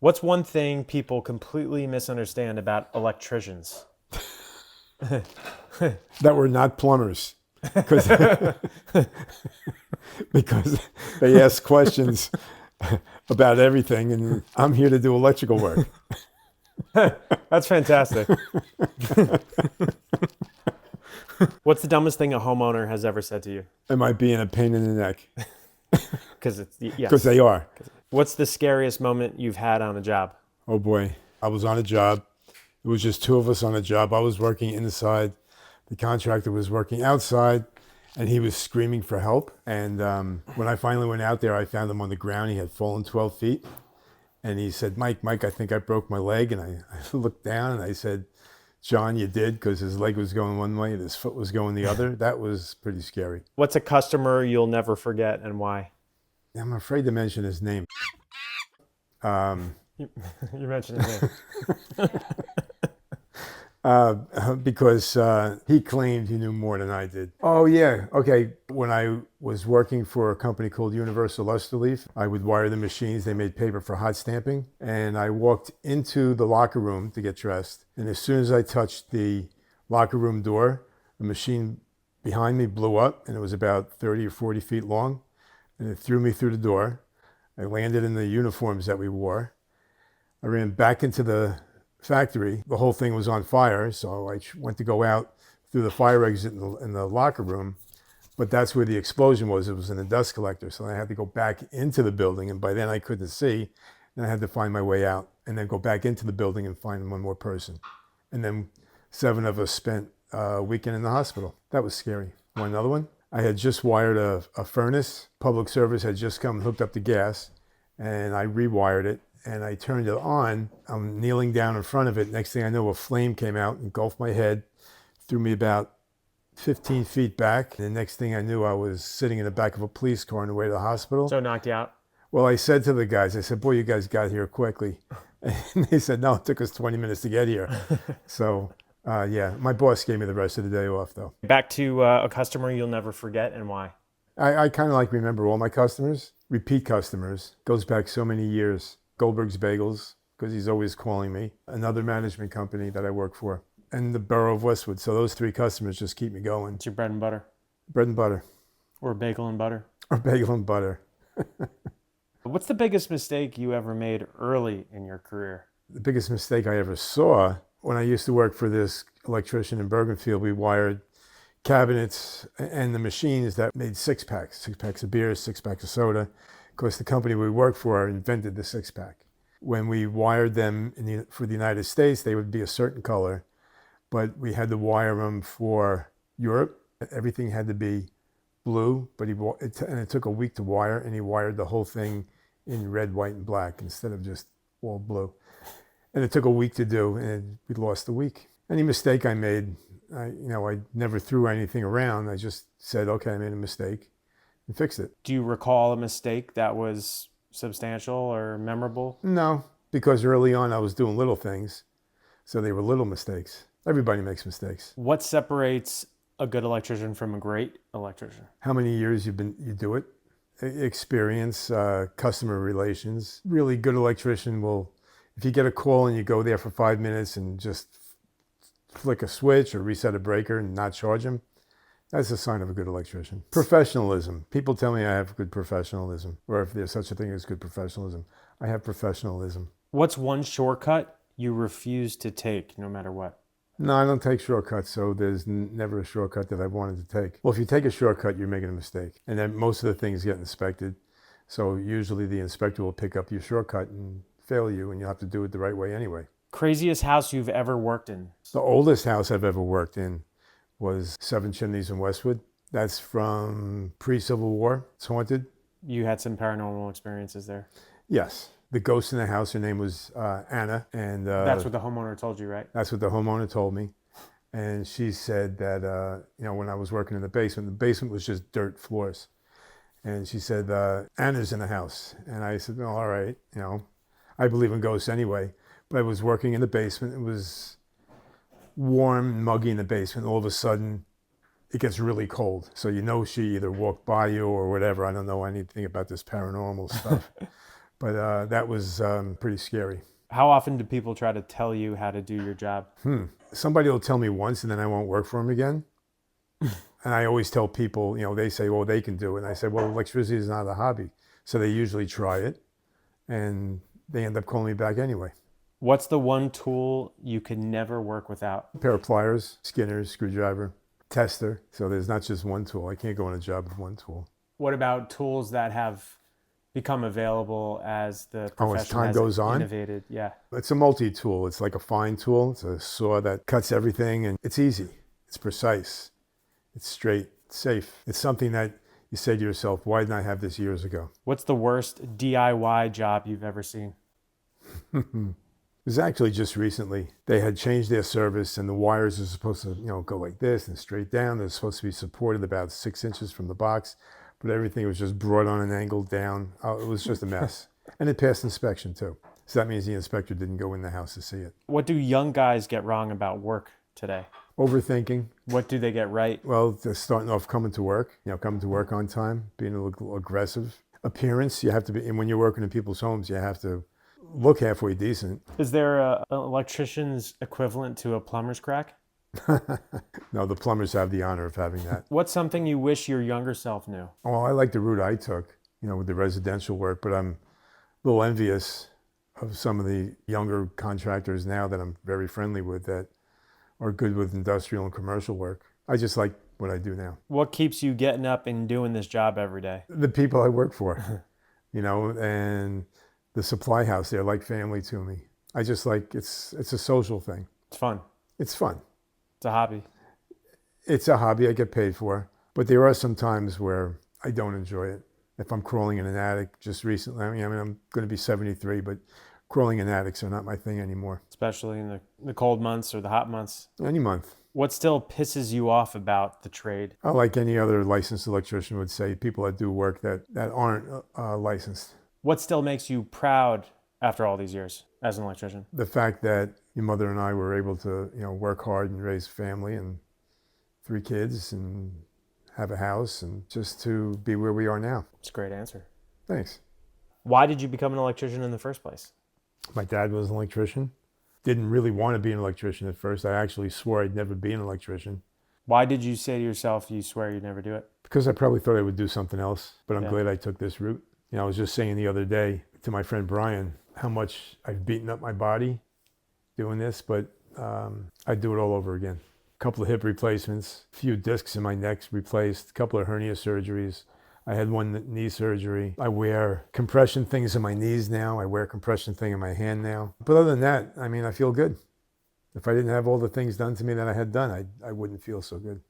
What's one thing people completely misunderstand about electricians? That we're not plumbers, because because they ask questions about everything, and I'm here to do electrical work. That's fantastic. What's the dumbest thing a homeowner has ever said to you? Am I being a pain in the neck? Because it's yes. Because they are. What's the scariest moment you've had on a job? Oh boy, I was on a job. It was just two of us on a job. I was working inside. The contractor was working outside, and he was screaming for help. And when I finally went out there, I found him on the ground. He had fallen 12 feet. And he said, Mike, I think I broke my leg. And I looked down and I said, John, you did, because his leg was going one way and his foot was going the other. That was pretty scary. What's a customer you'll never forget and why? I'm afraid to mention his name. You mentioned his name. Because he claimed he knew more than I did. Oh, yeah. Okay. When I was working for a company called Universal Luster Leaf, I would wire the machines. They made paper for hot stamping. And I walked into the locker room to get dressed. And as soon as I touched the locker room door, the machine behind me blew up, and it was about 30 or 40 feet long. And it threw me through the door. I landed in the uniforms that we wore. I ran back into the factory. The whole thing was on fire, so I went to go out through the fire exit in the locker room, but that's where the explosion was. It was in the dust collector, so I had to go back into the building, and by then I couldn't see, and I had to find my way out, and then go back into the building and find one more person. And then 7 of us spent a weekend in the hospital. That was scary. Want another one? I had just wired a furnace. Public service had just come and hooked up the gas, and I rewired it. And I turned it on. I'm kneeling down in front of it. Next thing I know, a flame came out, engulfed my head, threw me about 15 feet back. And the next thing I knew, I was sitting in the back of a police car on the way to the hospital. So it knocked you out? Well, I said to the guys, I said, boy, you guys got here quickly. And they said, no, it took us 20 minutes to get here. So, yeah, my boss gave me the rest of the day off, though. Back to a customer you'll never forget and why? I kind of remember all my customers, repeat customers. Goes back so many years. Goldberg's Bagels, because he's always calling me. Another management company that I work for, and the borough of Westwood. So those 3 customers just keep me going. It's your bread and butter? Bread and butter. Or bagel and butter? Or bagel and butter. What's the biggest mistake you ever made early in your career? The biggest mistake I ever saw, when I used to work for this electrician in Bergenfield, we wired cabinets and the machines that made 6-packs. 6-packs of beer, 6-packs of soda. Of course, the company we worked for invented the 6-pack. When we wired them for the United States, they would be a certain color, but we had to wire them for Europe. Everything had to be blue, but it took a week to wire, and he wired the whole thing in red, white, and black instead of just all blue. And it took a week to do, and we lost a week. Any mistake I made, I never threw anything around. I just said, okay, I made a mistake, and fixed it. Do you recall a mistake that was substantial or memorable? No, because early on I was doing little things, so they were little mistakes. Everybody makes mistakes. What separates a good electrician from a great electrician? How many years you do it, experience, customer relations. Really good electrician will, if you get a call and you go there for 5 minutes and just flick a switch or reset a breaker and not charge them, that's a sign of a good electrician. Professionalism. People tell me I have good professionalism, or if there's such a thing as good professionalism. I have professionalism. What's one shortcut you refuse to take no matter what? No, I don't take shortcuts, so there's never a shortcut that I've wanted to take. Well, if you take a shortcut, you're making a mistake. And then most of the things get inspected. So usually the inspector will pick up your shortcut and fail you, and you'll have to do it the right way anyway. Craziest house you've ever worked in? The oldest house I've ever worked in was 7 Chimneys in Westwood. That's from pre-Civil War. It's haunted. You had some paranormal experiences there? Yes. The ghost in the house, her name was Anna. And that's what the homeowner told you, right? That's what the homeowner told me. And she said that, when I was working in the basement was just dirt floors. And she said, Anna's in the house. And I said, well, all right, I believe in ghosts anyway. But I was working in the basement. It was warm and muggy in the basement. All of a sudden, it gets really cold. So she either walked by you or whatever. I don't know anything about this paranormal stuff. But that was pretty scary. How often do people try to tell you how to do your job? Somebody will tell me once and then I won't work for them again. And I always tell people, they say, well, they can do it. And I say, well, electricity is not a hobby. So they usually try it and they end up calling me back anyway. What's the one tool you could never work without? A pair of pliers, skinners, screwdriver, tester. So there's not just one tool. I can't go on a job with one tool. What about tools that have become available as the Oh, profession as time has goes on? innovated? Yeah. It's a multi-tool. It's like a fine tool. It's a saw that cuts everything and it's easy. It's precise. It's straight. It's safe. It's something that you say to yourself, why didn't I have this years ago? What's the worst DIY job you've ever seen? It was actually just recently. They had changed their service and the wires are supposed to, go like this and straight down. They're supposed to be supported about 6 inches from the box, but everything was just brought on an angle down. Oh, it was just a mess. And it passed inspection too. So that means the inspector didn't go in the house to see it. What do young guys get wrong about work today? Overthinking. What do they get right? Well, they're starting off coming to work, coming to work on time, being a little aggressive. Appearance, you have to be, and when you're working in people's homes, you have to look halfway decent. Is there an electrician's equivalent to a plumber's crack? No, the plumbers have the honor of having that. What's something you wish your younger self knew? Well, I like the route I took, with the residential work, but I'm a little envious of some of the younger contractors now that I'm very friendly with that are good with industrial and commercial work. I just like what I do now. What keeps you getting up and doing this job every day? The people I work for, and the supply house, they're like family to me. I just like, it's a social thing. It's fun. It's fun. It's a hobby. It's a hobby I get paid for, but there are some times where I don't enjoy it. If I'm crawling in an attic, just recently, I'm going to be 73, but crawling in attics are not my thing anymore. Especially in the cold months or the hot months. Any month. What still pisses you off about the trade? Like any other licensed electrician would say, people that do work that aren't licensed. What still makes you proud after all these years as an electrician? The fact that your mother and I were able to, work hard and raise a family and 3 kids and have a house and just to be where we are now. It's a great answer. Thanks. Why did you become an electrician in the first place? My dad was an electrician. Didn't really want to be an electrician at first. I actually swore I'd never be an electrician. Why did you say to yourself you swear you'd never do it? Because I probably thought I would do something else, but I'm Yeah. glad I took this route. I was just saying the other day to my friend Brian how much I've beaten up my body doing this, but I'd do it all over again. A couple of hip replacements, a few discs in my neck replaced, a couple of hernia surgeries. I had 1 knee surgery. I wear compression things in my knees now. I wear a compression thing in my hand now. But other than that, I feel good. If I didn't have all the things done to me that I had done, I wouldn't feel so good.